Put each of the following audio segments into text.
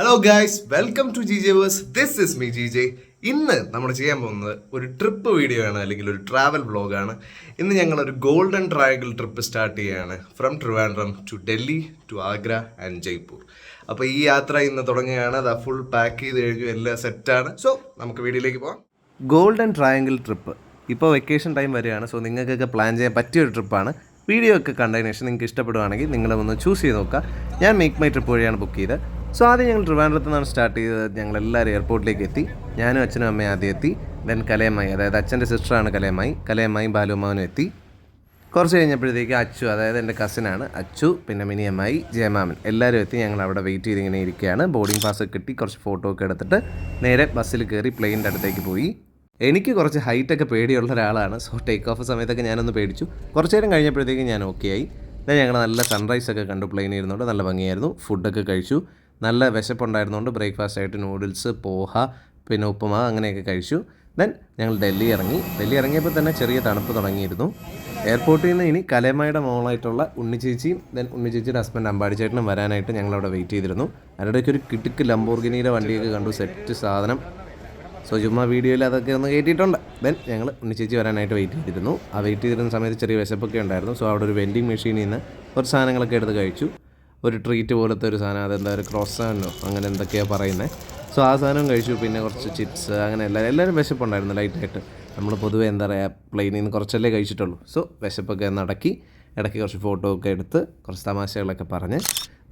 Hello guys, welcome to ജിജേവേഴ്സ്. This is me GJ. ഇന്ന് നമ്മൾ ചെയ്യാൻ പോകുന്നത് ഒരു ട്രിപ്പ് വീഡിയോ ആണ്, അല്ലെങ്കിൽ ഒരു ട്രാവൽ വ്ളോഗാണ്. ഇന്ന് ഞങ്ങളൊരു ഗോൾഡൻ ട്രയാങ്കിൾ ട്രിപ്പ് സ്റ്റാർട്ട് ചെയ്യുകയാണ്. From Trivandrum to Delhi to Agra and Jaipur. അപ്പോൾ ഈ യാത്ര ഇന്ന് തുടങ്ങുകയാണ്. അത് ഫുൾ പാക്ക് ചെയ്ത് കഴിഞ്ഞു, എല്ലാം സെറ്റാണ്. സോ നമുക്ക് വീഡിയോയിലേക്ക് പോകാം. ഗോൾഡൻ ട്രയാങ്കിൾ ട്രിപ്പ് ഇപ്പോൾ വെക്കേഷൻ ടൈം വരികയാണ്. സോ നിങ്ങൾക്കൊക്കെ പ്ലാൻ ചെയ്യാൻ പറ്റിയൊരു ട്രിപ്പാണ്. വീഡിയോ ഒക്കെ കണ്ടതിന് ശേഷം നിങ്ങൾക്ക് ഇഷ്ടപ്പെടുവാണെങ്കിൽ നിങ്ങളൊന്ന് ചൂസ് ചെയ്ത് നോക്കുക. ഞാൻ മേക്ക് മൈ ട്രിപ്പ് വഴിയാണ് ബുക്ക് ചെയ്തത്. സോ ആദ്യം ഞങ്ങൾ ട്രിവാൻഡ്രത്ത് നിന്നാണ് സ്റ്റാർട്ട് ചെയ്തത്. ഞങ്ങളെല്ലാവരും എയർപോർട്ടിലേക്ക് എത്തി. ഞാനും അച്ഛനും അമ്മയും ആദ്യം എത്തി. ദെൻ കലയമ്മായി, അതായത് അച്ഛൻ്റെ സിസ്റ്ററാണ് കലയമ്മായും ബാലുമാവനും എത്തി. കുറച്ച് കഴിഞ്ഞപ്പോഴത്തേക്ക് അച്ചു, അതായത് എൻ്റെ കസിനാണ് അച്ചു, പിന്നെ മിനിയമ്മായി, ജയമാമൻ എല്ലാവരും എത്തി. ഞങ്ങൾ അവിടെ വെയിറ്റ് ചെയ്തിങ്ങനെ ഇരിക്കുകയാണ്. ബോർഡിംഗ് പാസ് കിട്ടി, കുറച്ച് ഫോട്ടോ ഒക്കെ എടുത്തിട്ട് നേരെ ബസ്സിൽ കയറി പ്ലെയിനിൻ്റെ അടുത്തേക്ക് പോയി. എനിക്ക് കുറച്ച് ഹൈറ്റൊക്കെ പേടിയുള്ള ഒരാളാണ്. സോ ടേക്ക് ഓഫ് സമയത്തൊക്കെ ഞാനൊന്ന് പേടിച്ചു. കുറച്ച് നേരം കഴിഞ്ഞപ്പോഴത്തേക്ക് ഞാൻ ഓക്കെ ആയി. ദെൻ ഞങ്ങൾ നല്ല സൺറൈസൊക്കെ കണ്ടു. പ്ലെയിനിൽ ഇരുന്നുകൊണ്ട് നല്ല ഭംഗിയായിരുന്നു. ഫുഡൊക്കെ കഴിച്ചു. നല്ല വിശപ്പുണ്ടായിരുന്നുകൊണ്ട് ബ്രേക്ക്ഫാസ്റ്റ് ആയിട്ട് നൂഡിൽസ്, പോഹ, പിന്നെ ഉപ്പുമാവ് അങ്ങനെയൊക്കെ കഴിച്ചു. ദെൻ ഞങ്ങൾ ഡൽഹി ഇറങ്ങിയപ്പോൾ തന്നെ ചെറിയ തണുപ്പ് തുടങ്ങിയിരുന്നു. എയർപോർട്ടിൽ നിന്ന് ഇനി കലയമ്മയുടെ മോളായിട്ടുള്ള ഉണ്ണിച്ചേച്ചിയും ദെൻ ഉണ്ണിച്ചേച്ചിയുടെ ഹസ്ബൻഡ് അമ്പാടിച്ചേട്ടനും വരാനായിട്ട് ഞങ്ങളവിടെ വെയിറ്റ് ചെയ്തിരുന്നു. അതിനിടയ്ക്ക് ഒരു കിടുക്ക് ലംബോർഗിനിയുടെ വണ്ടിയൊക്കെ കണ്ടു, സെറ്റ് സാധനം. സോ ചുമ്മാ വീഡിയോയിൽ അതൊക്കെ ഒന്ന് കയറ്റിയിട്ടുണ്ട്. ദെൻ ഞങ്ങൾ ഉണ്ണിച്ചേച്ചി വരാനായിട്ട് വെയിറ്റ് ചെയ്തിരുന്നു. ആ വെയിറ്റ് ചെയ്തിരുന്ന സമയത്ത് ചെറിയ വിശപ്പൊക്കെ ഉണ്ടായിരുന്നു. സോ അവിടെ ഒരു വെൻഡിങ് മെഷീനിൽ നിന്ന് കുറച്ച് സാധനങ്ങളൊക്കെ എടുത്ത് കഴിച്ചു. ഒരു ട്രീറ്റ് പോലത്തെ ഒരു സാധനം, അതെന്താ ഒരു ക്രോസാനോ അങ്ങനെ എന്തൊക്കെയാണ് പറയുന്നത്. സോ ആ സാധനം കഴിച്ചു. പിന്നെ കുറച്ച് ചിപ്സ്, അങ്ങനെ എല്ലാവരും വിശപ്പുണ്ടായിരുന്നു ലൈറ്റായിട്ട്. നമ്മൾ പൊതുവേ എന്താ പറയുക, പ്ലെയിനിൽ നിന്ന് കുറച്ചല്ലേ കഴിച്ചിട്ടുള്ളൂ. സോ വിശപ്പൊക്കെ നടക്കി, ഇടയ്ക്ക് കുറച്ച് ഫോട്ടോ ഒക്കെ എടുത്ത് കുറച്ച് തമാശകളൊക്കെ പറഞ്ഞ്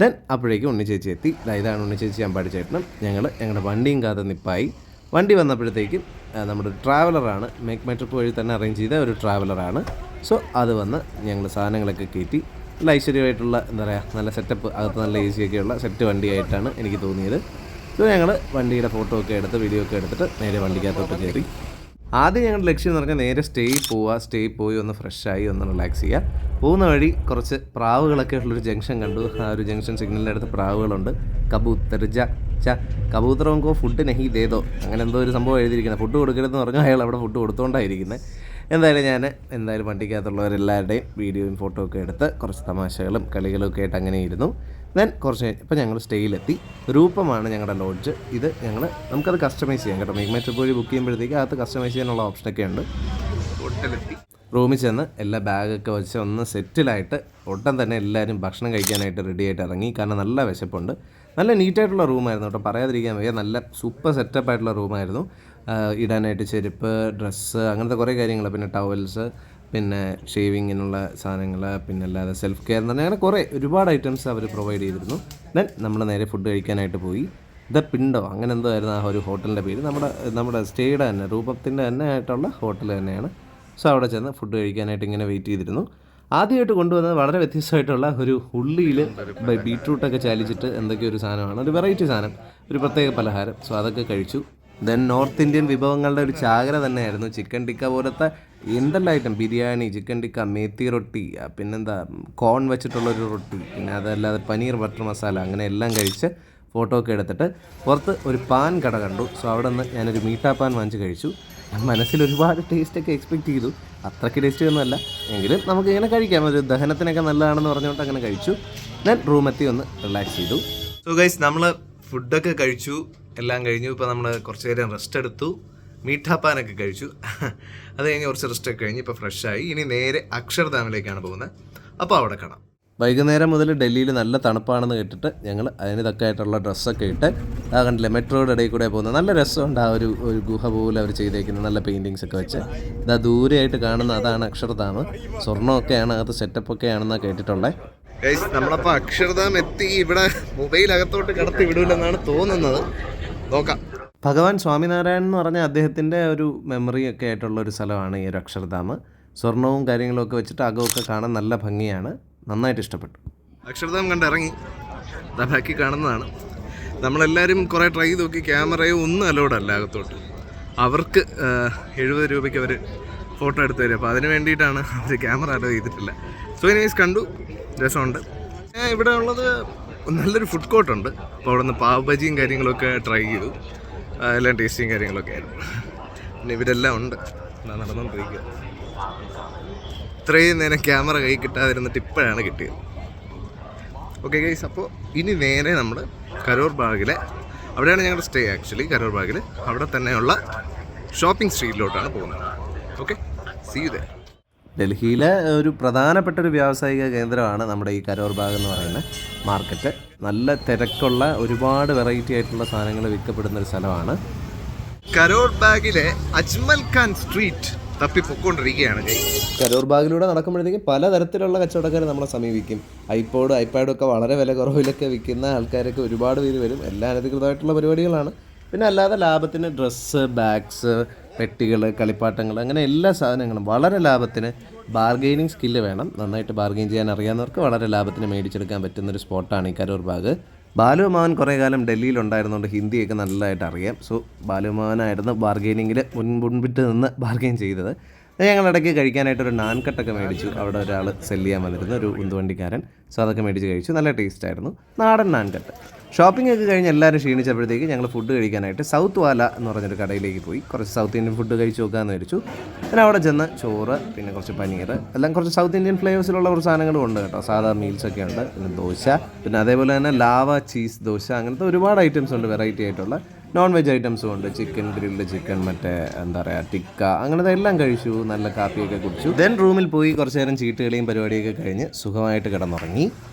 ദെൻ അപ്പോഴേക്കും ഉണ്ണിച്ചേച്ചി എത്തി. ഇതാണ് ഉണ്ണിച്ചേച്ചി അമ്പാടിച്ചേട്ടനും. ഞങ്ങളുടെ വണ്ടിയും കാത്ത് നിപ്പായി. വണ്ടി വന്നപ്പോഴത്തേക്കും നമ്മുടെ ട്രാവലറാണ്, മേക്ക് മൈ ട്രിപ്പ് വഴി തന്നെ അറേഞ്ച് ചെയ്ത ഒരു ട്രാവലറാണ്. സോ അത് വന്ന് ഞങ്ങൾ സാധനങ്ങളൊക്കെ കയറ്റി നല്ല ഐശ്വര്യമായിട്ടുള്ള എന്താ പറയുക, നല്ല സെറ്റപ്പ്, അകത്ത് നല്ല എ സിയൊക്കെയുള്ള സെറ്റ് വണ്ടിയായിട്ടാണ് എനിക്ക് തോന്നിയത്. സോ ഞങ്ങൾ വണ്ടിയുടെ ഫോട്ടോ ഒക്കെ എടുത്ത് വീഡിയോ ഒക്കെ എടുത്തിട്ട് നേരെ വണ്ടിക്കകത്തോട്ട് കയറി. ആദ്യം ഞങ്ങളുടെ ലക്ഷ്യം എന്ന് പറഞ്ഞാൽ നേരെ സ്റ്റേ പോയി ഒന്ന് ഫ്രഷായി ഒന്ന് റിലാക്സ് ചെയ്യുക. പോകുന്ന വഴി കുറച്ച് പ്രാവുകളൊക്കെ ഉള്ളൊരു ജംഗ്ഷൻ കണ്ടു. ആ ഒരു ജംഗ്ഷൻ സിഗ്നലിൻ്റെ അടുത്ത് പ്രാവുകളുണ്ട്. കബൂത്തർ കബൂത്തറോ ഫുഡ് നഹി ദേതോ അങ്ങനെ എന്തോ ഒരു സംഭവം എഴുതിയിരിക്കുന്നത്. ഫുഡ് കൊടുക്കരുതെന്ന് പറഞ്ഞു. അയാൾ അവിടെ ഫുഡ് കൊടുത്തുകൊണ്ടായിരിക്കുന്നത്. എന്തായാലും വണ്ടിക്കകത്തുള്ളവരെല്ലാവരുടെയും വീഡിയോയും ഫോട്ടോ ഒക്കെ എടുത്ത് കുറച്ച് തമാശകളും കളികളും ഒക്കെ ആയിട്ട് അങ്ങനെ ഇരുന്നു. ദെൻ കുറച്ച് ഇപ്പോൾ ഞങ്ങൾ സ്റ്റേയിലെത്തി. രൂപമാണ് ഞങ്ങളുടെ ലോഡ്ജ്. ഇത് നമുക്കത് കസ്റ്റമൈസ് ചെയ്യാം കേട്ടോ. മേക്ക് മൈ ട്രിപ്പ് വഴി ബുക്ക് ചെയ്യുമ്പോഴത്തേക്ക് അകത്ത് കസ്റ്റമൈസ് ചെയ്യാനുള്ള ഓപ്ഷനൊക്കെ ഉണ്ട്. ഹോട്ടലെത്തി. റൂമിൽ ചെന്ന് എല്ലാ ബാഗൊക്കെ വെച്ച് ഒന്ന് സെറ്റിലായിട്ട് ഒട്ടും തന്നെ എല്ലാവരും ഭക്ഷണം കഴിക്കാനായിട്ട് റെഡിയായിട്ട് ഇറങ്ങി. കാരണം നല്ല വിശപ്പുണ്ട്. നല്ല നീറ്റായിട്ടുള്ള റൂമായിരുന്നു കേട്ടോ, പറയാതിരിക്കാൻ വയ്യ. നല്ല സൂപ്പർ സെറ്റപ്പായിട്ടുള്ള റൂമായിരുന്നു. ഇടാനായിട്ട് ചെരുപ്പ്, ഡ്രസ്സ്, അങ്ങനത്തെ കുറേ കാര്യങ്ങൾ, പിന്നെ ടവൽസ്, പിന്നെ ഷേവിങ്ങിനുള്ള സാധനങ്ങൾ, പിന്നെ അല്ലാതെ സെൽഫ് കെയർ എന്ന് പറഞ്ഞാൽ അങ്ങനെ കുറേ ഒരുപാട് ഐറ്റംസ് അവർ പ്രൊവൈഡ് ചെയ്തിരുന്നു. ദെൻ നമ്മൾ നേരെ ഫുഡ് കഴിക്കാനായിട്ട് പോയി. പിണ്ടോ അങ്ങനെ എന്തോ ആയിരുന്നു ആ ഒരു ഹോട്ടലിൻ്റെ പേര്. നമ്മുടെ സ്റ്റേയുടെ തന്നെ രൂപത്തിൻ്റെ തന്നെ ആയിട്ടുള്ള ഹോട്ടൽ തന്നെയാണ്. സോ അവിടെ ചെന്ന് ഫുഡ് കഴിക്കാനായിട്ട് ഇങ്ങനെ വെയിറ്റ് ചെയ്തിരുന്നു. ആദ്യമായിട്ട് കൊണ്ടുവന്നത് വളരെ വ്യത്യസ്തമായിട്ടുള്ള ഒരു ഉള്ളിയിൽ ബീട്രൂട്ടൊക്കെ ചാലിച്ചിട്ട് എന്തൊക്കെയോ ഒരു സാധനമാണ്, ഒരു വെറൈറ്റി സാധനം, ഒരു പ്രത്യേക പലഹാരം. സോ അതൊക്കെ കഴിച്ചു. ദെൻ നോർത്ത് ഇന്ത്യൻ വിഭവങ്ങളുടെ ഒരു ചാകര തന്നെയായിരുന്നു. ചിക്കൻ ടിക്ക പോലത്തെ എന്തെല്ലാം ഐറ്റം, ബിരിയാണി, ചിക്കൻ ടിക്ക, മേത്തി റൊട്ടി, പിന്നെന്താ കോൺ വെച്ചിട്ടുള്ളൊരു റൊട്ടി, പിന്നെ അതല്ലാതെ പനീർ ബട്ടർ മസാല, അങ്ങനെ എല്ലാം കഴിച്ച് ഫോട്ടോ ഒക്കെ എടുത്തിട്ട് പുറത്ത് ഒരു പാൻ കട കണ്ടു. സോ അവിടെ നിന്ന് ഞാനൊരു മീഠാ പാൻ വാങ്ങിച്ച് കഴിച്ചു. മനസ്സിൽ ഒരുപാട് ടേസ്റ്റൊക്കെ എക്സ്പെക്റ്റ് ചെയ്തു. അത്രയ്ക്ക് ടേസ്റ്റ് ഒന്നുമല്ല, എങ്കിലും നമുക്കിങ്ങനെ കഴിക്കാം, ഒരു ദഹനത്തിനൊക്കെ നല്ലതാണെന്ന് പറഞ്ഞുകൊണ്ട് അങ്ങനെ കഴിച്ചു. ഞാൻ റൂമെത്തി ഒന്ന് റിലാക്സ് ചെയ്തു. സോ ഗൈസ്, നമ്മൾ ഫുഡൊക്കെ കഴിച്ചു, എല്ലാം കഴിഞ്ഞു. ഇപ്പോൾ നമ്മൾ കുറച്ച് നേരം റെസ്റ്റ് എടുത്തു, മീഠാ പാനൊക്കെ കഴിച്ചു. അത് കഴിഞ്ഞ് കുറച്ച് റെസ്റ്റൊക്കെ കഴിഞ്ഞ് ഇപ്പോൾ ഫ്രഷായി. ഇനി നേരെ അക്ഷർധാമിലേക്കാണ് പോകുന്നത്. അപ്പോൾ അവിടെ കാണാം. വൈകുന്നേരം മുതൽ ഡൽഹിയിൽ നല്ല തണുപ്പാണെന്ന് കേട്ടിട്ട് ഞങ്ങൾ അതിന് തക്കായിട്ടുള്ള ഡ്രസ്സൊക്കെ ഇട്ട് കണ്ടില്ലേ, മെട്രോയുടെ ഇടയിൽ കൂടെ പോകുന്നത് നല്ല രസമുണ്ട്. ആ ഒരു ഗുഹ പോലെ അവർ ചെയ്തേക്കുന്നത്, നല്ല പെയിൻറ്റിങ്സ് ഒക്കെ വെച്ച്. ഇതാ ദൂരെയായിട്ട് കാണുന്ന അതാണ് അക്ഷർധാം. സ്വർണ്ണമൊക്കെയാണ് അകത്ത്, സെറ്റപ്പൊക്കെ ആണെന്നാണ് കേട്ടിട്ടുള്ളത്. നമ്മളപ്പോൾ അക്ഷർധാം എത്തി. ഇവിടെ മൊബൈൽ അകത്തോട്ട് കടത്തി വിടൂലെന്നാണ് തോന്നുന്നത്, നോക്കാം. ഭഗവാൻ സ്വാമിനാരായണൻ എന്ന് പറഞ്ഞാൽ അദ്ദേഹത്തിൻ്റെ ഒരു മെമ്മറി ഒക്കെ ആയിട്ടുള്ള ഒരു സ്ഥലമാണ് ഈ ഒരു അക്ഷർധാം. സ്വർണവും കാര്യങ്ങളൊക്കെ വെച്ചിട്ട് അകമൊക്കെ കാണാൻ നല്ല ഭംഗിയാണ്. നന്നായിട്ട് ഇഷ്ടപ്പെട്ടു. അക്ഷർധാം കണ്ടിറങ്ങി ബാക്കി കാണുന്നതാണ്. നമ്മളെല്ലാവരും കുറേ ട്രൈ ചെയ്ത് നോക്കി. ക്യാമറയോ ഒന്നും അലോഡല്ല അകത്തോട്ട്. അവർക്ക് 70 രൂപയ്ക്ക് അവർ ഫോട്ടോ എടുത്ത് തരും. അപ്പോൾ അതിന് വേണ്ടിയിട്ടാണ് അവർ ക്യാമറ അലോ ചെയ്തിട്ടില്ല. സോ എനിവേസ് കണ്ടു, രസമുണ്ട്. ഇവിടെ ഉള്ളത് നല്ലൊരു ഫുഡ് കോർട്ടുണ്ട്. അപ്പോൾ അവിടെ നിന്ന് പാവ് ബജിയും കാര്യങ്ങളൊക്കെ ട്രൈ ചെയ്തു. എല്ലാം ടേസ്റ്റിയും കാര്യങ്ങളൊക്കെ ആയിരുന്നു. പിന്നെ ഇവരെല്ലാം ഉണ്ട്, നടന്നുകൊണ്ടിരിക്കുക. ഇത്രയും നേരം ക്യാമറ കൈ കിട്ടാതിരുന്നിട്ട് ഇപ്പോഴാണ് കിട്ടിയത്. ഓക്കെ ഗൈസ്, അപ്പോൾ ഇനി നേരെ നമ്മൾ കരോർ ബാഗിലെ അവിടെയാണ് ഞങ്ങളുടെ സ്റ്റേ ആക്ച്വലി, കരോൾ ബാഗിൽ. അവിടെ തന്നെയുള്ള ഷോപ്പിംഗ് സ്ട്രീറ്റിലോട്ടാണ് പോകുന്നത്. Okay, see you there. ഡൽഹിയിലെ ഒരു പ്രധാനപ്പെട്ട ഒരു വ്യാവസായിക കേന്ദ്രമാണ് നമ്മുടെ ഈ കരോൾ ബാഗ് എന്ന് പറയുന്ന മാർക്കറ്റ്. നല്ല തിരക്കുള്ള ഒരുപാട് വെറൈറ്റി ആയിട്ടുള്ള സാധനങ്ങൾ വിൽക്കപ്പെടുന്ന ഒരു സ്ഥലമാണ്. കരോൾ ബാഗിലെ അജ്മൽ ഖാൻ സ്ട്രീറ്റ് തപ്പി പൊക്കോണ്ടിരിക്കുകയാണ്. കരോൾ ബാഗിലൂടെ നടക്കുമ്പോഴത്തേക്കും പലതരത്തിലുള്ള കച്ചവടക്കാർ നമ്മളെ സമീപിക്കും. ഐപാഡും ഒക്കെ വളരെ വില കുറവിലൊക്കെ വിൽക്കുന്ന ആൾക്കാരൊക്കെ ഒരുപാട് പേര് വരും. എല്ലാം അനധികൃതമായിട്ടുള്ള പരിപാടികളാണ്. പിന്നെ അല്ലാതെ ലാഭത്തിന് ഡ്രസ്സ്, ബാഗ്സ്, പെട്ടികൾ, കളിപ്പാട്ടങ്ങൾ, അങ്ങനെ എല്ലാ സാധനങ്ങളും വളരെ ലാഭത്തിന്. ബാർഗെയിനിങ് സ്കില്ല് വേണം. നന്നായിട്ട് ബാർഗെയിൻ ചെയ്യാൻ അറിയാവുന്നവർക്ക് വളരെ ലാഭത്തിന് മേടിച്ചെടുക്കാൻ പറ്റുന്നൊരു സ്പോട്ടാണ് ഈ കരോൾ ബാഗ്. ബാലുമാവൻ കുറേ കാലം ഡൽഹിയിലുണ്ടായിരുന്നുകൊണ്ട് ഹിന്ദിയൊക്കെ നല്ലതായിട്ട് അറിയാം. സോ ബാലുമാവനായിരുന്നു ബാർഗെയിനിങ്ങിൽ മുൻപിട്ട് നിന്ന് ബാർഗെയിൻ ചെയ്തത്. ഞങ്ങളിടയ്ക്ക് കഴിക്കാനായിട്ടൊരു നാൻ കട്ടൊക്കെ മേടിച്ചു. അവിടെ ഒരാൾ സെല് ചെയ്യാൻ വന്നിരുന്നു, ഒരു ഉന്തുവണ്ടിക്കാരൻ. സോ അതൊക്കെ മേടിച്ച് കഴിച്ചു. നല്ല ടേസ്റ്റായിരുന്നു. നാടൻ നാൻ കട്ട്. ഷോപ്പിംഗ് ഒക്കെ കഴിഞ്ഞ് എല്ലാവരും ക്ഷീണിച്ചപ്പോഴത്തേക്ക് ഞങ്ങൾ ഫുഡ് കഴിക്കാനായിട്ട് സൗത്ത് വാല എന്ന് പറഞ്ഞൊരു കടയിലേക്ക് പോയി. കുറച്ച് സൗത്ത് ഇന്ത്യൻ ഫുഡ് കഴിച്ച് നോക്കാമെന്ന് വിചാരിച്ചു. പിന്നെ അവിടെ ചെന്ന് ചോറ്, പിന്നെ കുറച്ച് പനീർ, എല്ലാം കുറച്ച് സൗത്ത് ഇന്ത്യൻ ഫ്ലേവേഴ്സിലുള്ള കുറച്ച് സാധനങ്ങളും ഉണ്ട് കേട്ടോ. സാധാ മീൽസൊക്കെ ഉണ്ട്. പിന്നെ ദോശ, പിന്നെ അതേപോലെ തന്നെ ലാവ ചീസ് ദോശ, അങ്ങനത്തെ ഒരുപാട് ഐറ്റംസ് ഉണ്ട്. വെറൈറ്റി ആയിട്ടുള്ള നോൺ വെജ് ഐറ്റംസും ഉണ്ട്. ചിക്കൻ, ഗ്രിൽഡ് ചിക്കൻ, മറ്റേ എന്താ പറയുക ടിക്ക, അങ്ങനത്തെ എല്ലാം കഴിച്ചു. നല്ല കാപ്പിയൊക്കെ കുടിച്ചു. ദെൻ റൂമിൽ പോയി കുറച്ച് നേരം ചീട്ടുകളിയും പരിപാടിയൊക്കെ കഴിഞ്ഞ് സുഖമായിട്ട് കിടന്നുറങ്ങി.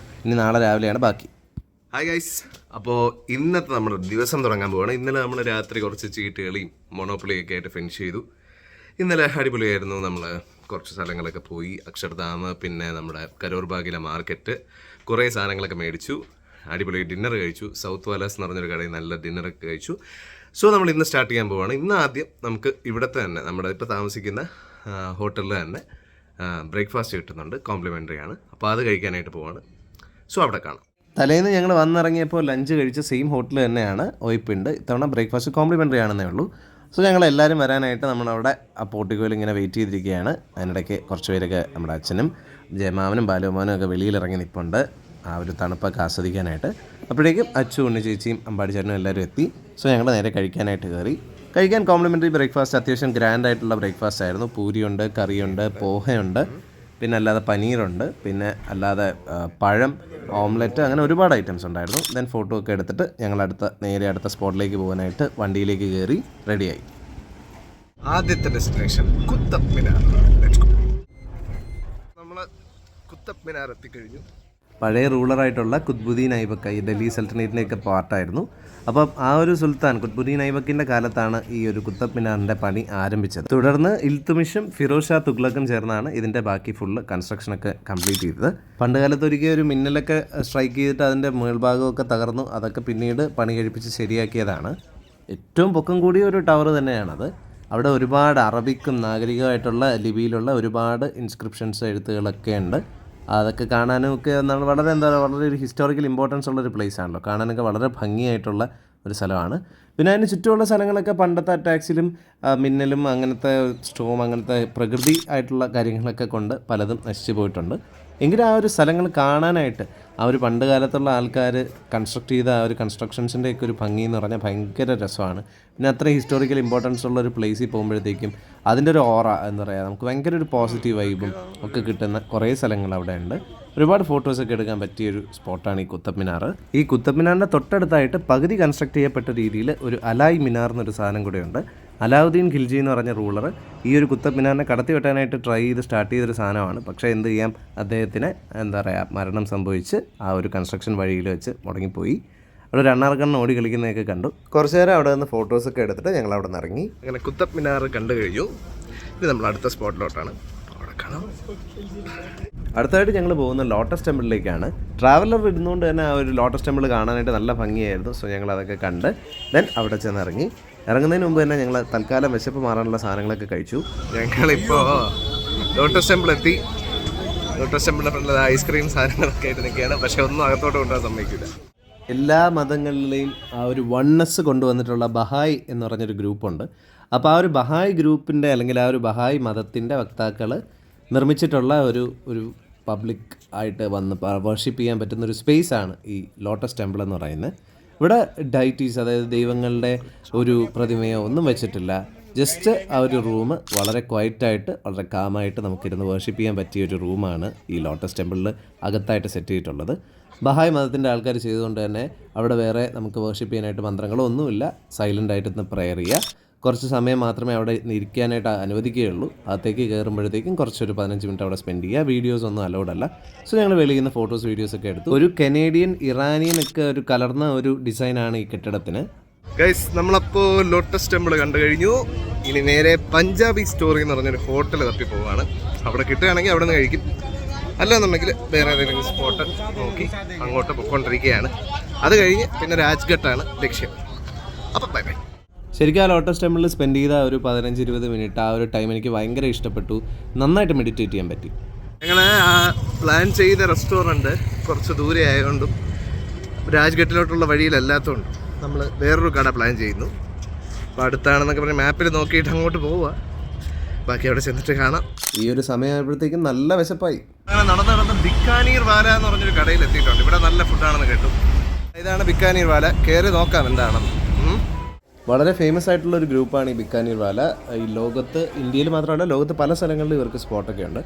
ഇനി നാളെ രാവിലെയാണ് ബാക്കി. ഹായ് ഗൈസ്, അപ്പോൾ ഇന്നത്തെ നമ്മുടെ ദിവസം തുടങ്ങാൻ പോവാണ്. ഇന്നലെ നമ്മൾ രാത്രി കുറച്ച് ചീട്ടുകളിയും മൊണോപ്പൊളിയൊക്കെ ആയിട്ട് ഫിനിഷ് ചെയ്തു. ഇന്നലെ അടിപൊളിയായിരുന്നു. നമ്മൾ കുറച്ച് സ്ഥലങ്ങളൊക്കെ പോയി. അക്ഷർധാം, പിന്നെ നമ്മുടെ കരോൾ ബാഗിലെ മാർക്കറ്റ്, കുറേ സാധനങ്ങളൊക്കെ മേടിച്ചു. അടിപൊളി ഡിന്നർ കഴിച്ചു. സൗത്ത് വാലാസ് എന്ന് പറഞ്ഞൊരു കടയിൽ നല്ല ഡിന്നറൊക്കെ കഴിച്ചു. സോ നമ്മൾ ഇന്ന് സ്റ്റാർട്ട് ചെയ്യാൻ പോവുകയാണ്. ഇന്ന് ആദ്യം നമുക്ക് ഇവിടുത്തെ തന്നെ നമ്മുടെ ഇപ്പോൾ താമസിക്കുന്ന ഹോട്ടലിൽ തന്നെ ബ്രേക്ക്ഫാസ്റ്റ് കിട്ടുന്നുണ്ട്. കോംപ്ലിമെൻ്ററി ആണ്. അപ്പോൾ അത് കഴിക്കാനായിട്ട് പോവാണ്. സോ അവിടെ കാണാം. തലേന്ന് ഞങ്ങൾ വന്നിറങ്ങിയപ്പോൾ ലഞ്ച് കഴിച്ച സെയിം ഹോട്ടൽ തന്നെയാണ് ഒയ്പിണ്ട്. ഇത്തവണ ബ്രേക്ക്ഫാസ്റ്റ് കോംപ്ലിമെൻ്ററി ആണെന്നേ ഉള്ളൂ. സോ ഞങ്ങളെല്ലാവരും വരാനായിട്ട് നമ്മളവിടെ ആ പോർട്ടിക്കോയിൽ ഇങ്ങനെ വെയിറ്റ് ചെയ്തിരിക്കുകയാണ്. അതിനിടയ്ക്ക് കുറച്ച് പേരൊക്കെ നമ്മുടെ അച്ഛനും ജയമാവനും ബാലുമാവനും ഒക്കെ വെളിയിലിറങ്ങി നിൽപ്പുണ്ട് ആ ഒരു തണുപ്പൊക്കെ ആസ്വദിക്കാനായിട്ട്. അപ്പോഴേക്കും അച്ചു, ഉണ്ണി ചേച്ചിയും അമ്പാടി ചേട്ടനും എല്ലാവരും എത്തി. സോ ഞങ്ങൾ നേരെ കഴിക്കാനായിട്ട് കയറി. കഴിക്കാൻ കോംപ്ലിമെൻ്ററി ബ്രേക്ക്ഫാസ്റ്റ് അത്യാവശ്യം ഗ്രാൻഡ് ആയിട്ടുള്ള ബ്രേക്ക്ഫാസ്റ്റ് ആയിരുന്നു. പൂരിയുണ്ട്, കറിയുണ്ട്, പോഹയുണ്ട്, പിന്നെ അല്ലാതെ പനീറുണ്ട്, പിന്നെ അല്ലാതെ പഴം, ഓംലെറ്റ്, അങ്ങനെ ഒരുപാട് ഐറ്റംസ് ഉണ്ടായിരുന്നു. ദെൻ ഫോട്ടോ ഒക്കെ എടുത്തിട്ട് ഞങ്ങൾ നേരെ അടുത്ത സ്പോട്ടിലേക്ക് പോകാനായിട്ട് വണ്ടിയിലേക്ക് കയറി റെഡിയായി. ആദ്യത്തെ ഡെസ്റ്റിനേഷൻ കുത്തബ് മിനാർ. നമ്മൾ കുത്തബ് മിനാർ എത്തിക്കഴിഞ്ഞു. പഴയ റൂളറായിട്ടുള്ള കുത്ബുദ്ദീൻ ഐബക്ക്, ഈ ഡൽഹി സൽത്തനേറ്റിൻ്റെയൊക്കെ പാർട്ടായിരുന്നു. അപ്പം ആ ഒരു സുൽത്താൻ കുത്ബുദ്ദീൻ ഐബക്കിൻ്റെ കാലത്താണ് ഈ ഒരു കുത്തബ് മിനാറിൻ്റെ പണി ആരംഭിച്ചത്. തുടർന്ന് ഇൽത്തുമിഷും ഫിറോസ് ഷാ തുഗ്ലക്കും ചേർന്നാണ് ഇതിൻ്റെ ബാക്കി ഫുള്ള് കൺസ്ട്രക്ഷനൊക്കെ കംപ്ലീറ്റ് ചെയ്തത്. പണ്ട് കാലത്ത് ഒരിക്കൽ ഒരു മിന്നലൊക്കെ സ്ട്രൈക്ക് ചെയ്തിട്ട് അതിൻ്റെ മേൽഭാഗമൊക്കെ തകർന്നു. അതൊക്കെ പിന്നീട് പണി കഴിപ്പിച്ച് ശരിയാക്കിയതാണ്. ഏറ്റവും പൊക്കം കൂടിയ ഒരു ടവർ തന്നെയാണത്. അവിടെ ഒരുപാട് അറബിക്കും നാഗരികമായിട്ടുള്ള ലിപിയിലുള്ള ഒരുപാട് ഇൻസ്ക്രിപ്ഷൻസ്, എഴുത്തുകളൊക്കെ ഉണ്ട്. അതൊക്കെ കാണാനും ഒക്കെ വളരെ വളരെ ഒരു ഹിസ്റ്റോറിക്കൽ ഇമ്പോർട്ടൻസ് ഉള്ളൊരു പ്ലേസ് ആണല്ലോ. കാണാനൊക്കെ വളരെ ഭംഗിയായിട്ടുള്ള ഒരു സ്ഥലമാണ്. പിന്നെ അതിന് ചുറ്റുമുള്ള സ്ഥലങ്ങളൊക്കെ പണ്ടത്തെ അറ്റാക്സിലും മിന്നലും അങ്ങനത്തെ സ്റ്റോം, അങ്ങനത്തെ പ്രകൃതി ആയിട്ടുള്ള കാര്യങ്ങളൊക്കെ കൊണ്ട് പലതും നശിച്ചു പോയിട്ടുണ്ട്. എങ്കിലും ആ ഒരു സ്ഥലങ്ങൾ കാണാനായിട്ട് ആ ഒരു പണ്ട് കാലത്തുള്ള ആൾക്കാർ കൺസ്ട്രക്ട് ചെയ്ത ആ ഒരു കൺസ്ട്രക്ഷൻസിൻ്റെയൊക്കെ ഒരു ഭംഗി എന്ന് പറഞ്ഞാൽ ഭയങ്കര രസമാണ്. പിന്നെ അത്ര ഹിസ്റ്റോറിക്കൽ ഇമ്പോർട്ടൻസ് ഉള്ള ഒരു പ്ലേസിൽ പോകുമ്പോഴത്തേക്കും അതിൻ്റെ ഒരു ഓറ എന്താ പറയുക, നമുക്ക് ഭയങ്കര ഒരു പോസിറ്റീവ് വൈബും ഒക്കെ കിട്ടുന്ന കുറേ സ്ഥലങ്ങൾ അവിടെ ഉണ്ട്. ഒരുപാട് ഫോട്ടോസൊക്കെ എടുക്കാൻ പറ്റിയൊരു സ്പോട്ടാണ് ഈ കുത്തബ് മിനാർ. ഈ കുത്തബ് മിനാറിൻ്റെ തൊട്ടടുത്തായിട്ട് പകുതി കൺസ്ട്രക്ട് ചെയ്യപ്പെട്ട രീതിയിൽ ഒരു അലായ് മിനാർ എന്നൊരു സാധനം കൂടെയുണ്ട്. അലാവുദ്ദീൻ ഖിൽജി എന്ന് പറഞ്ഞ റൂളർ ഈ ഒരു കുത്തബ് മിനാറിനെ കടത്തി വെട്ടാനായിട്ട് ട്രൈ ചെയ്ത് സ്റ്റാർട്ട് ചെയ്തൊരു സാധനമാണ്. പക്ഷേ എന്ത് ചെയ്യാം, അദ്ദേഹത്തിന് എന്താ പറയുക, മരണം സംഭവിച്ച് ആ ഒരു കൺസ്ട്രക്ഷൻ വഴിയിൽ വെച്ച് മുടങ്ങിപ്പോയി. അവിടെ ഒരു അണ്ണാർക്കണ്ണൻ ഓടി കളിക്കുന്നതൊക്കെ കണ്ടു. കുറച്ച് നേരം അവിടെ നിന്ന് ഫോട്ടോസൊക്കെ എടുത്തിട്ട് ഞങ്ങൾ അവിടെ നിന്ന് ഇറങ്ങി. അങ്ങനെ കുത്തബ് മിനാർ കണ്ടു കഴിഞ്ഞു. ഇത് നമ്മൾ അടുത്ത സ്പോട്ടിലോട്ടാണ്. അവിടെ കാണാം. അടുത്തായിട്ട് ഞങ്ങൾ പോകുന്ന ലോട്ടസ് ടെമ്പിളിലേക്കാണ്. ട്രാവലർ ഇരുന്നുകൊണ്ട് തന്നെ ആ ഒരു ലോട്ടസ് ടെമ്പിൾ കാണാനായിട്ട് നല്ല ഭംഗിയായിരുന്നു. സോ ഞങ്ങൾ അതൊക്കെ കണ്ട് ദെൻ അവിടെ ചെന്ന് ഇറങ്ങി. ഇറങ്ങുന്നതിന് മുമ്പ് തന്നെ ഞങ്ങൾ തൽക്കാലം വിശപ്പ് മാറാനുള്ള സാധനങ്ങളൊക്കെ കഴിച്ചു. ഞങ്ങളിപ്പോൾ ലോട്ടസ് ടെമ്പിൾ എത്തി. ലോട്ടസ് ടെമ്പിളിലുള്ള ഐസ്ക്രീം സാധനങ്ങളൊക്കെ ആയിട്ട് നിൽക്കുകയാണ്. പക്ഷേ ഒന്നും അകത്തോട്ട് കൊണ്ടുപോകാൻ സമ്മതിക്കില്ല. എല്ലാ മതങ്ങളിലെയും ആ ഒരു വണ്ണസ് കൊണ്ടുവന്നിട്ടുള്ള ബഹായ് എന്ന് പറഞ്ഞൊരു ഗ്രൂപ്പുണ്ട്. അപ്പോൾ ആ ഒരു ബഹായ് ഗ്രൂപ്പിൻ്റെ അല്ലെങ്കിൽ ആ ഒരു ബഹായ് മതത്തിൻ്റെ വക്താക്കൾ നിർമ്മിച്ചിട്ടുള്ള ഒരു പബ്ലിക് ആയിട്ട് വന്ന് വർഷിപ്പ് ചെയ്യാൻ പറ്റുന്നൊരു സ്പേസാണ് ഈ ലോട്ടസ് ടെമ്പിൾ എന്ന് പറയുന്നത്. ഇവിടെ ഡൈറ്റീസ്, അതായത് ദൈവങ്ങളുടെ ഒരു പ്രതിമയോ ഒന്നും വെച്ചിട്ടില്ല. ജസ്റ്റ് ആ ഒരു റൂം വളരെ ക്വയറ്റായിട്ട് വളരെ കാമായിട്ട് നമുക്കിരുന്ന് വർഷിപ്പ് ചെയ്യാൻ പറ്റിയ ഒരു റൂമാണ് ഈ ലോട്ടസ് ടെമ്പിളിൽ അകത്തായിട്ട് സെറ്റ് ചെയ്തിട്ടുള്ളത്. ബഹായ് മതത്തിൻ്റെ ആൾക്കാർ ചെയ്തുകൊണ്ട് തന്നെ അവിടെ വേറെ നമുക്ക് വർഷിപ്പ് ചെയ്യാനായിട്ട് മന്ത്രങ്ങളോ ഒന്നുമില്ല. സൈലൻ്റായിട്ട് പ്രെയർ ചെയ്യുക. കുറച്ച് സമയം മാത്രമേ അവിടെ ഇരിക്കാനായിട്ട് അനുവദിക്കുകയുള്ളൂ. അകത്തേക്ക് കയറുമ്പോഴത്തേക്കും കുറച്ചൊരു 15 മിനിറ്റ് അവിടെ സ്പെൻഡ് ചെയ്യുക. വീഡിയോസ് ഒന്നും അലൗഡ് അല്ല. സോ ഞങ്ങൾ വെളിയിൽ നിന്ന് ഫോട്ടോസ് വീഡിയോസൊക്കെ എടുത്തു. ഒരു കനേഡിയൻ ഇറാനിയൻ ഒക്കെ ഒരു കലർന്ന ഒരു ഡിസൈനാണ് ഈ കെട്ടിടത്തിന്. ഗൈസ്, നമ്മളപ്പോൾ ലോട്ടസ് ടെമ്പിൾ കണ്ടു കഴിഞ്ഞു. ഇനി നേരെ പഞ്ചാബി സ്റ്റോറി എന്ന് പറഞ്ഞൊരു ഹോട്ടൽ തപ്പി പോവാണ്. അവിടെ കിട്ടുകയാണെങ്കിൽ അവിടെ നിന്ന് കഴിക്കും, അല്ലാന്നുണ്ടെങ്കിൽ വേറെ ഏതെങ്കിലും സ്പോട്ട് നോക്കി അങ്ങോട്ട് പോയിക്കൊണ്ടിരിക്കുകയാണ്. അത് കഴിഞ്ഞ് പിന്നെ രാജ്ഘട്ടാണ് ലക്ഷ്യം. അപ്പം ബൈ ബൈ. ശരിക്കും ആ ലോട്ടസ് ടെമ്പിളിൽ സ്പെൻഡ് ചെയ്ത ഒരു 15-20 മിനിറ്റ് ആ ഒരു ടൈം എനിക്ക് ഭയങ്കര ഇഷ്ടപ്പെട്ടു. നന്നായിട്ട് മെഡിറ്റേറ്റ് ചെയ്യാൻ പറ്റി. ഞങ്ങൾ ആ പ്ലാൻ ചെയ്ത റെസ്റ്റോറൻറ്റ് കുറച്ച് ദൂരെ ആയതുകൊണ്ടും രാജ്ഘട്ടിലോട്ടുള്ള വഴിയിലല്ലാത്തതുകൊണ്ടും നമ്മൾ വേറൊരു കട പ്ലാൻ ചെയ്യുന്നു. അപ്പോൾ അടുത്താണെന്നൊക്കെ പറഞ്ഞ് മാപ്പിൽ നോക്കിയിട്ട് അങ്ങോട്ട് പോവുക. ബാക്കി അവിടെ ചെന്നിട്ട് കാണാം. ഈ ഒരു സമയമായപ്പോഴത്തേക്കും നല്ല വിശപ്പായി. അങ്ങനെ നടന്ന് ബിക്കാനീർ വാല എന്ന് പറഞ്ഞൊരു കടയിൽ എത്തിയിട്ടുണ്ട്. ഇവിടെ നല്ല ഫുഡാണെന്ന് കേട്ടു. ഇതാണ് ബിക്കാനീർ വാല. കയറി നോക്കാം എന്താണെന്ന്. വളരെ ഫേമസ് ആയിട്ടുള്ള ഒരു ഗ്രൂപ്പാണ് ഈ ബിക്കാനീർ വാല. ഈ ലോകത്ത്, ഇന്ത്യയിൽ മാത്രമല്ല ലോകത്ത് പല സ്ഥലങ്ങളിലും ഇവർക്ക് സ്പോട്ടൊക്കെ ഉണ്ട്.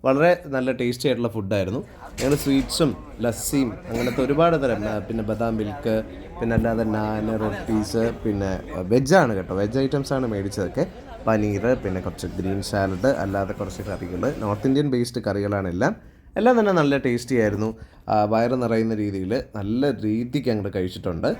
വളരെ നല്ല ടേസ്റ്റി ആയിട്ടുള്ള ഫുഡായിരുന്നു. ഞങ്ങൾ സ്വീറ്റ്സും ലസ്സിയും അങ്ങനത്തെ ഒരുപാട് തരം, പിന്നെ ബദാം മിൽക്ക്, പിന്നെ അല്ലാതെ നാൻ, റൊട്ടീസ്, പിന്നെ വെജാണ് കേട്ടോ, വെജ് ഐറ്റംസാണ് മേടിച്ചതൊക്കെ. പനീർ, പിന്നെ കുറച്ച് ഗ്രീൻ സാലഡ്, അല്ലാതെ കുറച്ച് കറികൾ, നോർത്ത് ഇന്ത്യൻ ബേസ്ഡ് കറികളാണെല്ലാം. എല്ലാം തന്നെ നല്ല ടേസ്റ്റി ആയിരുന്നു. വയറ് നിറയുന്ന രീതിയിൽ നല്ല രീതിക്ക് അങ്ങോട്ട് കഴിച്ചിട്ടുണ്ട്.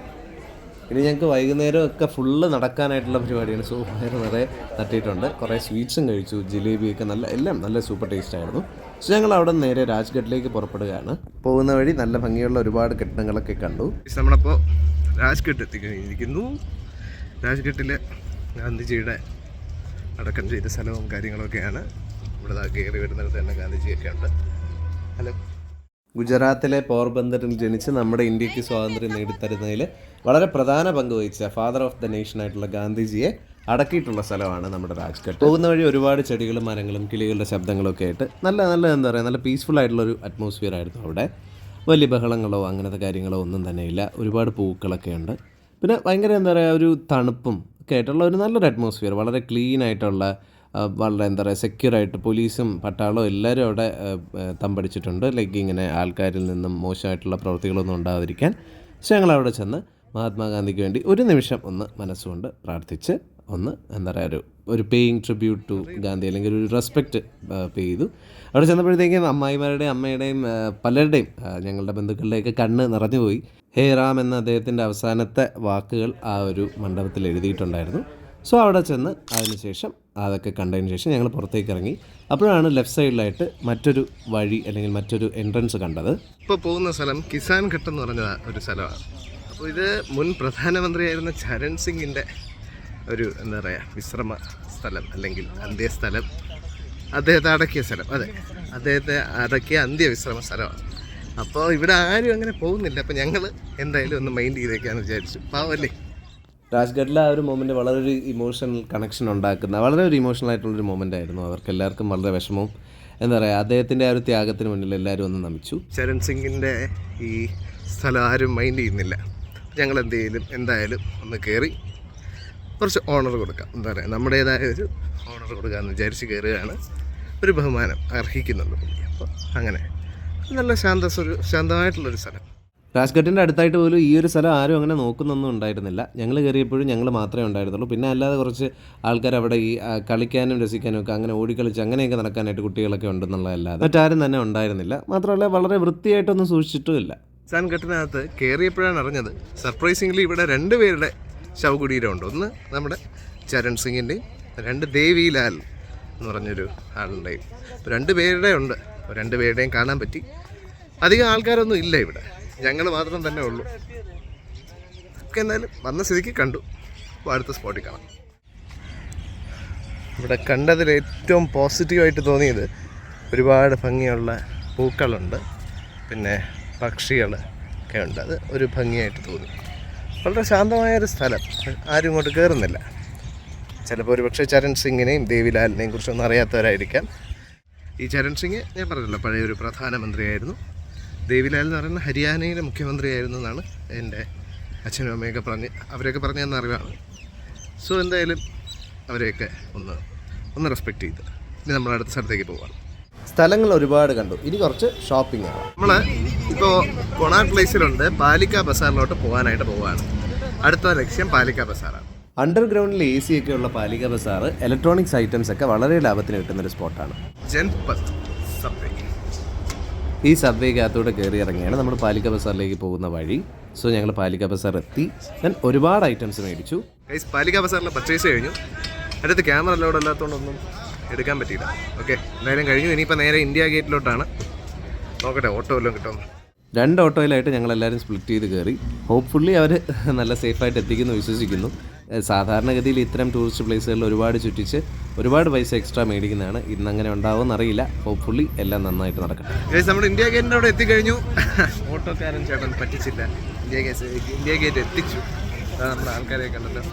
ഇനി ഞങ്ങൾക്ക് വൈകുന്നേരം ഒക്കെ ഫുള്ള് നടക്കാനായിട്ടുള്ള പരിപാടിയാണ്. സോ വയറ് നിറയെ തട്ടിയിട്ടുണ്ട്. കുറേ സ്വീറ്റ്സും കഴിച്ചു, ജിലേബിയൊക്കെ എല്ലാം നല്ല സൂപ്പർ ടേസ്റ്റ് ആയിരുന്നു. സോ ഞങ്ങൾ അവിടെ നിന്ന് നേരെ രാജ്ഘട്ടിലേക്ക് പുറപ്പെടുകയാണ്. പോകുന്ന വഴി നല്ല ഭംഗിയുള്ള ഒരുപാട് കെട്ടിടങ്ങളൊക്കെ കണ്ടു. നമ്മളപ്പോൾ രാജ്ഘട്ട് എത്തിക്കഴിഞ്ഞിരിക്കുന്നു. രാജ്ഘട്ടിൽ ഗാന്ധിജിയുടെ അടക്കം ചെയ്ത സ്ഥലവും കാര്യങ്ങളൊക്കെയാണ്. ഇവിടെ കയറി വരുന്നിടത്ത് തന്നെ ഗാന്ധിജിയൊക്കെ ഉണ്ട്. ഹലോ. ഗുജറാത്തിലെ പോർബന്ദറിൽ ജനിച്ച് നമ്മുടെ ഇന്ത്യക്ക് സ്വാതന്ത്ര്യം നേടിത്തരുന്നതിൽ വളരെ പ്രധാന പങ്ക് വഹിച്ച ഫാദർ ഓഫ് ദ നേഷൻ ആയിട്ടുള്ള ഗാന്ധിജിയെ അടക്കിയിട്ടുള്ള സ്ഥലമാണ് നമ്മുടെ രാജ്ഘട്ട്. പോകുന്ന വഴി ഒരുപാട് ചെടികളും മരങ്ങളും കിളികളുടെ ശബ്ദങ്ങളൊക്കെ ആയിട്ട് നല്ല എന്താ പറയുക, നല്ല പീസ്ഫുൾ ആയിട്ടുള്ളൊരു അറ്റ്മോസ്ഫിയർ ആയിരുന്നു അവിടെ. വലിയ ബഹളങ്ങളോ അങ്ങനത്തെ കാര്യങ്ങളോ ഒന്നും തന്നെ ഇല്ല. ഒരുപാട് പൂക്കളൊക്കെ ഉണ്ട്. പിന്നെ ഭയങ്കര എന്താ പറയുക, ഒരു തണുപ്പും ഒക്കെ ആയിട്ടുള്ള ഒരു നല്ലൊരു അറ്റ്മോസ്ഫിയർ. വളരെ ക്ലീൻ ആയിട്ടുള്ള, വളരെ എന്താ പറയുക, സെക്യൂറായിട്ട് പോലീസും പട്ടാളവും എല്ലാവരും അവിടെ തമ്പടിച്ചിട്ടുണ്ട്. ലൈക്ക് ഇങ്ങനെ ആൾക്കാരിൽ നിന്നും മോശമായിട്ടുള്ള പ്രവൃത്തികളൊന്നും ഉണ്ടാകാതിരിക്കാൻ. പക്ഷേ ഞങ്ങൾ അവിടെ ചെന്ന് മഹാത്മാഗാന്ധിക്ക് വേണ്ടി ഒരു നിമിഷം ഒന്ന് മനസ്സുകൊണ്ട് പ്രാർത്ഥിച്ച് ഒന്ന് എന്താ പറയുക, ഒരു പേയിങ് ട്രിബ്യൂട്ട് ടു ഗാന്ധി, അല്ലെങ്കിൽ ഒരു റെസ്പെക്റ്റ് പേ ചെയ്തു. അവിടെ ചെന്നപ്പോഴത്തേക്കും അമ്മായിമാരുടെയും അമ്മയുടെയും പലരുടെയും ഞങ്ങളുടെ ബന്ധുക്കളുടെയൊക്കെ കണ്ണ് നിറഞ്ഞുപോയി. ഹേ റാം എന്ന അദ്ദേഹത്തിൻ്റെ അവസാനത്തെ വാക്കുകൾ ആ ഒരു മണ്ഡപത്തിൽ എഴുതിയിട്ടുണ്ടായിരുന്നു. സോ അവിടെ ചെന്ന് അതിനുശേഷം അതൊക്കെ കണ്ടതിന് ശേഷം ഞങ്ങൾ പുറത്തേക്ക് ഇറങ്ങി. അപ്പോഴാണ് ലെഫ്റ്റ് സൈഡിലായിട്ട് മറ്റൊരു വഴി അല്ലെങ്കിൽ മറ്റൊരു എൻട്രൻസ് കണ്ടത്. ഇപ്പോൾ പോകുന്ന സ്ഥലം കിസാൻ ഘട്ട് എന്ന് പറഞ്ഞ ഒരു സ്ഥലമാണ്. അപ്പോൾ ഇത് മുൻ പ്രധാനമന്ത്രിയായിരുന്ന ചരൺ സിംഗിൻ്റെ ഒരു എന്താ പറയുക വിശ്രമ സ്ഥലം അല്ലെങ്കിൽ അന്ത്യസ്ഥലം. അദ്ദേഹത്തെ അടക്കിയ സ്ഥലം. അതെ, അദ്ദേഹത്തെ അടക്കിയ അന്ത്യവിശ്രമ സ്ഥലമാണ്. അപ്പോൾ ഇവിടെ ആരും അങ്ങനെ പോകുന്നില്ല. അപ്പോൾ ഞങ്ങൾ എന്തായാലും ഒന്ന് മൈൻഡ് ചെയ്തേക്കാന്ന് വിചാരിച്ചു. പാവല്ലേ. രാജ്ഘട്ടിലെ ആ ഒരു മൊമെൻറ്റ് വളരെ ഒരു ഇമോഷണൽ കണക്ഷൻ ഉണ്ടാക്കുന്ന, വളരെ ഒരു ഇമോഷണൽ ആയിട്ടുള്ളൊരു മൊമെൻ്റ് ആയിരുന്നു. അവർക്ക് എല്ലാവർക്കും വളരെ വിഷമവും എന്താ പറയുക, അദ്ദേഹത്തിൻ്റെ ആ ഒരു ത്യാഗത്തിന് മുന്നിൽ എല്ലാവരും ഒന്ന് നമിച്ചു. ചരൺ സിംഗിൻ്റെ ഈ സ്ഥലം ആരും മൈൻഡ് ചെയ്യുന്നില്ല. ഞങ്ങൾ എന്തായാലും ഒന്ന് കയറി കുറച്ച് ഓണർ കൊടുക്കാം, എന്താ പറയുക, നമ്മുടേതായ ഒരു ഓണർ കൊടുക്കാമെന്ന് വിചാരിച്ച് കയറുകയാണ്. ഒരു ബഹുമാനം അർഹിക്കുന്നുണ്ട് പുള്ളി. അപ്പോൾ അങ്ങനെ നല്ല ശാന്തമായിട്ടുള്ളൊരു സ്ഥലം. രാജ്ഘട്ടിൻ്റെ അടുത്തായിട്ട് പോലും ഈ ഒരു സ്ഥലം ആരും അങ്ങനെ നോക്കുന്നൊന്നും ഉണ്ടായിരുന്നില്ല. ഞങ്ങൾ കയറിയപ്പോഴും ഞങ്ങൾ മാത്രമേ ഉണ്ടായിരുന്നുള്ളൂ. പിന്നെ അല്ലാതെ കുറച്ച് ആൾക്കാർ അവിടെ ഈ കളിക്കാനും രസിക്കാനും ഒക്കെ അങ്ങനെ ഓടിക്കളിച്ച് അങ്ങനെയൊക്കെ നടക്കാനായിട്ട് കുട്ടികളൊക്കെ ഉണ്ടെന്നുള്ളതല്ലാതെ മറ്റാരും തന്നെ ഉണ്ടായിരുന്നില്ല. മാത്രമല്ല വളരെ വൃത്തിയായിട്ടൊന്നും സൂക്ഷിച്ചിട്ടുമില്ല. കിസാൻ ഘട്ടിനകത്ത് കയറിയപ്പോഴാണ് അറിഞ്ഞത്, സർപ്രൈസിംഗ്ലി ഇവിടെ 2 പേരുടെ ശവകുടീരമുണ്ട്. ഒന്ന് നമ്മുടെ ചരൺ സിംഗിൻ്റെയും 2 ദേവിലാൽ എന്ന് പറഞ്ഞൊരു ആളുണ്ടായി. 2 പേരുടെ ഉണ്ട്. 2 പേരുടെയും കാണാൻ പറ്റി. അധികം ആൾക്കാരൊന്നും ഇല്ല ഇവിടെ, ഞങ്ങൾ മാത്രം തന്നെ ഉള്ളൂ. ഒക്കെ എന്തായാലും വന്ന സ്ഥിതിക്ക് കണ്ടു. അപ്പോൾ അടുത്ത സ്പോട്ടിൽ കാണാം. ഇവിടെ കണ്ടതിൽ ഏറ്റവും പോസിറ്റീവായിട്ട് തോന്നിയത് ഒരുപാട് ഭംഗിയുള്ള പൂക്കളുണ്ട്, പിന്നെ പക്ഷികൾ ഒക്കെ ഉണ്ട്. അത് ഒരു ഭംഗിയായിട്ട് തോന്നി. വളരെ ശാന്തമായൊരു സ്ഥലം. ആരും ഇങ്ങോട്ട് കയറുന്നില്ല. ചിലപ്പോൾ ഒരു പക്ഷേ ചരൺ സിംഗിനെയും ദേവിലാലിനെയും കുറിച്ചൊന്നും അറിയാത്തവരായിരിക്കാം. ഈ ചരൺ സിംഗ് ഞാൻ പറഞ്ഞല്ലോ പഴയൊരു പ്രധാനമന്ത്രിയായിരുന്നു. ദേവിലാൽ എന്ന് പറയുന്ന ഹരിയാനയിലെ മുഖ്യമന്ത്രിയായിരുന്നു എന്നാണ് എൻ്റെ അച്ഛനും അമ്മയൊക്കെ അവരൊക്കെ പറഞ്ഞു തന്ന അറിവാണ്. സോ എന്തായാലും അവരെയൊക്കെ ഒന്ന് റെസ്പെക്റ്റ് ചെയ്ത് ഇനി നമ്മൾ അടുത്ത സ്ഥലത്തേക്ക് പോവാം. സ്ഥലങ്ങൾ ഒരുപാട് കണ്ടു, ഇനി കുറച്ച് ഷോപ്പിംഗ് ആണ്. നമ്മൾ ഇപ്പോൾ കൊണാട്ട് പ്ലേസിലുണ്ട്, പാലിക്ക ബസാറിലോട്ട് പോകാനായിട്ട് പോവുകയാണ്. അടുത്ത ലക്ഷ്യം പാലിക്ക ബസാറാണ്. അണ്ടർഗ്രൗണ്ടിൽ AC ഒക്കെ ഉള്ള പാലിക ബസാർ ഇലക്ട്രോണിക്സ് ഐറ്റംസ് ഒക്കെ വളരെ ലാഭത്തിന് കിട്ടുന്നൊരു സ്പോട്ടാണ്. ജൻപത് സബ്വേ. ഈ സബ്വേക്കകത്തൂടെ കയറി ഇറങ്ങിയാണ് നമ്മൾ പാലിക ബസാറിലേക്ക് പോകുന്ന വഴി. സോ ഞങ്ങൾ പാലിക ബസാർ എത്തി. ഞാൻ ഒരുപാട് ഐറ്റംസ് മേടിച്ചു. ഗൈസ്, പാലിക്ക ബസാറിൽ പർച്ചേസ് കഴിഞ്ഞു. അടുത്ത് ക്യാമറ അലോഡ് അല്ലാത്തതുകൊണ്ടൊന്നും എടുക്കാൻ പറ്റിയില്ല. ഓക്കെ, എന്തായാലും കഴിഞ്ഞു. ഇനിയിപ്പോൾ നേരെ ഇന്ത്യ ഗേറ്റിലോട്ടാണ്. നോക്കട്ടെ ഓട്ടോ വല്ലതും കിട്ടുമെന്ന്. 2 ഓട്ടോയിലായിട്ട് ഞങ്ങളെല്ലാവരും സ്പ്ലിറ്റ് ചെയ്ത് കയറി. ഹോപ്പ്ഫുള്ളി അവർ നല്ല സേഫായിട്ട് എത്തിക്കുന്നു വിശ്വസിക്കുന്നു. സാധാരണഗതിയിൽ ഇത്തരം ടൂറിസ്റ്റ് പ്ലേസുകളിൽ ഒരുപാട് ചുറ്റിച്ച് ഒരുപാട് പൈസ എക്സ്ട്രാ മേടിക്കുന്നതാണ്. ഇന്നങ്ങനെ ഉണ്ടാവുമെന്ന് അറിയില്ല. ഹോപ്പ്ഫുള്ളി എല്ലാം നന്നായിട്ട് നടക്കട്ടെ. നമ്മൾ ഇന്ത്യ ഗേറ്റിൻ്റെ അവിടെ എത്തിക്കഴിഞ്ഞു. ഓട്ടോക്കാരൻ ചേട്ടൻ പറ്റിച്ചില്ല, ഇന്ത്യ ഗേറ്റ് എത്തിച്ചു. നമ്മുടെ ആൾക്കാരെ കണ്ടല്ലോ.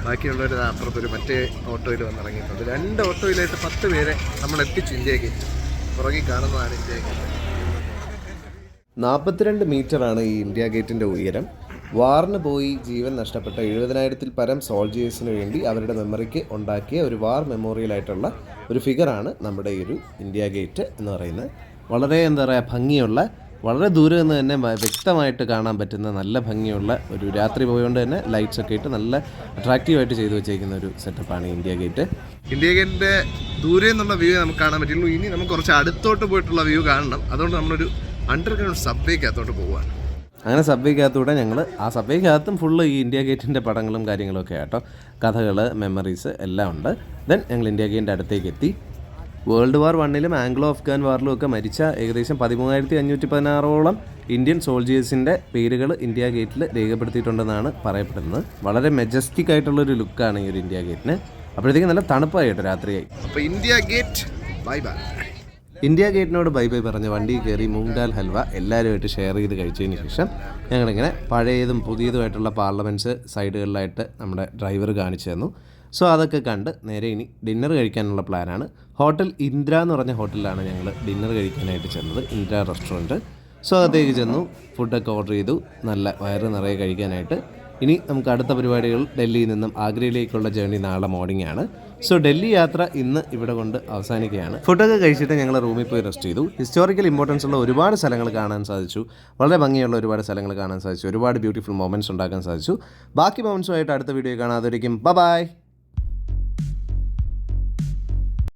ബാക്കിയുള്ളവർ അപ്പുറത്തൊരു മറ്റേ ഓട്ടോയിൽ വന്നിറങ്ങിയിട്ടുണ്ട്. 2 ഓട്ടോയിലായിട്ട് 10 പേരെ നമ്മൾ എത്തിച്ചു ഇന്ത്യ ഗേറ്റ്. പുറകിൽ കാണുന്നതാണ് ഇന്ത്യ ഗേറ്റ്. 42 മീറ്ററാണ് ഈ ഇന്ത്യ ഗേറ്റിൻ്റെ ഉയരം. വാറിന് പോയി ജീവൻ നഷ്ടപ്പെട്ട 70,000-ൽ പരം സോൾജിയേഴ്സിന് വേണ്ടി അവരുടെ മെമ്മറിക്ക് ഉണ്ടാക്കിയ ഒരു വാർ മെമ്മോറിയലായിട്ടുള്ള ഒരു ഫിഗറാണ് നമ്മുടെ ഈ ഒരു ഇന്ത്യ ഗേറ്റ് എന്ന് പറയുന്നത്. വളരെ ഭംഗിയുള്ള, വളരെ ദൂരെ നിന്ന് തന്നെ വ്യക്തമായിട്ട് കാണാൻ പറ്റുന്ന നല്ല ഭംഗിയുള്ള ഒരു രാത്രി പോയതുകൊണ്ട് തന്നെ ലൈറ്റ്സ് ഒക്കെ ഇട്ട് നല്ല അട്രാക്റ്റീവായിട്ട് ചെയ്തു വെച്ചേക്കുന്ന ഒരു സെറ്റപ്പാണ് ഇന്ത്യ ഗേറ്റ്. ഇന്ത്യ ഗേറ്റിൻ്റെ ദൂരെ നിന്നുള്ള വ്യൂ നമുക്ക് കാണാൻ പറ്റുള്ളൂ. ഇനി നമുക്ക് കുറച്ച് അടുത്തോട്ട് പോയിട്ടുള്ള വ്യൂ കാണണം. അതുകൊണ്ട് നമ്മളൊരു അണ്ടർഗ്രൗണ്ട് സബ്വേക്കകത്തോട്ട് പോവുകയാണ്. അങ്ങനെ സബ്വേക്കകത്തൂടെ ഞങ്ങൾ ആ സബ്വേക്കകത്തും ഫുള്ള് ഈ ഇന്ത്യ ഗേറ്റിൻ്റെ പടങ്ങളും കാര്യങ്ങളൊക്കെ ആട്ടോ, കഥകൾ, മെമ്മറീസ് എല്ലാം ഉണ്ട്. ദെൻ ഞങ്ങൾ ഇന്ത്യ ഗേറ്റിൻ്റെ അടുത്തേക്ക് എത്തി. വേൾഡ് വാർ 1-ലും ആംഗ്ലോ അഫ്ഗാൻ വാറിലും ഒക്കെ മരിച്ച ഏകദേശം 13,516ഓളം ഇന്ത്യൻ സോൾജിയേഴ്സിൻ്റെ പേരുകൾ ഇന്ത്യ ഗേറ്റിൽ രേഖപ്പെടുത്തിയിട്ടുണ്ടെന്നാണ് പറയപ്പെടുന്നത്. വളരെ മെജസ്റ്റിക് ആയിട്ടുള്ളൊരു ലുക്കാണ് ഈ ഒരു ഇന്ത്യ ഗേറ്റിന്. അപ്പോഴത്തേക്കും നല്ല തണുപ്പായി കേട്ടോ, രാത്രിയായി. അപ്പോൾ India Gate bye bye. India ഗേറ്റിനോട് ബൈ ബൈ പറഞ്ഞ് വണ്ടിയിൽ കയറി മൂങ് ദാൽ ഹൽവ എല്ലാവരുമായിട്ട് ഷെയർ ചെയ്ത് കഴിച്ചതിന് ശേഷം ഞങ്ങളിങ്ങനെ പഴയതും പുതിയതുമായിട്ടുള്ള പാർലമെൻറ്റ്സ് സൈഡുകളിലായിട്ട് നമ്മുടെ ഡ്രൈവർ കാണിച്ചു തന്നു. സോ അതൊക്കെ കണ്ട് നേരെ ഇനി ഡിന്നർ കഴിക്കാനുള്ള പ്ലാനാണ്. ഹോട്ടൽ ഇന്ദ്ര എന്ന് പറഞ്ഞ ഹോട്ടലിലാണ് ഞങ്ങൾ ഡിന്നർ കഴിക്കാനായിട്ട് ചെന്നത്, ഇന്ദ്ര റെസ്റ്റോറൻറ്റ്. സോ അകത്തേക്ക് ചെന്നു, ഫുഡൊക്കെ ഓർഡർ ചെയ്തു, നല്ല വയറ് നിറയെ കഴിക്കാനായിട്ട്. ഇനി നമുക്ക് അടുത്ത പരിപാടികൾ ഡൽഹിയിൽ നിന്നും ആഗ്രയിലേക്കുള്ള ജേർണി നാളെ മോർണിംഗ് ആണ്. സോ ഡൽഹി യാത്ര ഇന്ന് ഇവിടെ കൊണ്ട് അവസാനിക്കുകയാണ്. ഫുഡൊക്കെ കഴിച്ചിട്ട് ഞങ്ങൾ റൂമിൽ പോയി റെസ്റ്റ് ചെയ്തു. ഹിസ്റ്റോറിക്കൽ ഇമ്പോർട്ടൻസ് ഉള്ള ഒരുപാട് സ്ഥലങ്ങൾ കാണാൻ സാധിച്ചു. വളരെ ഭംഗിയുള്ള ഒരുപാട് സ്ഥലങ്ങൾ കാണാൻ സാധിച്ചു. ഒരുപാട് ബ്യൂട്ടിഫുൾ മൊമെൻറ്റ്സ് ഉണ്ടാക്കാൻ സാധിച്ചു. ബാക്കി മൊമെൻറ്റ്സുമായിട്ട് അടുത്ത വീഡിയോ കാണാതിരിക്കും. ബൈ.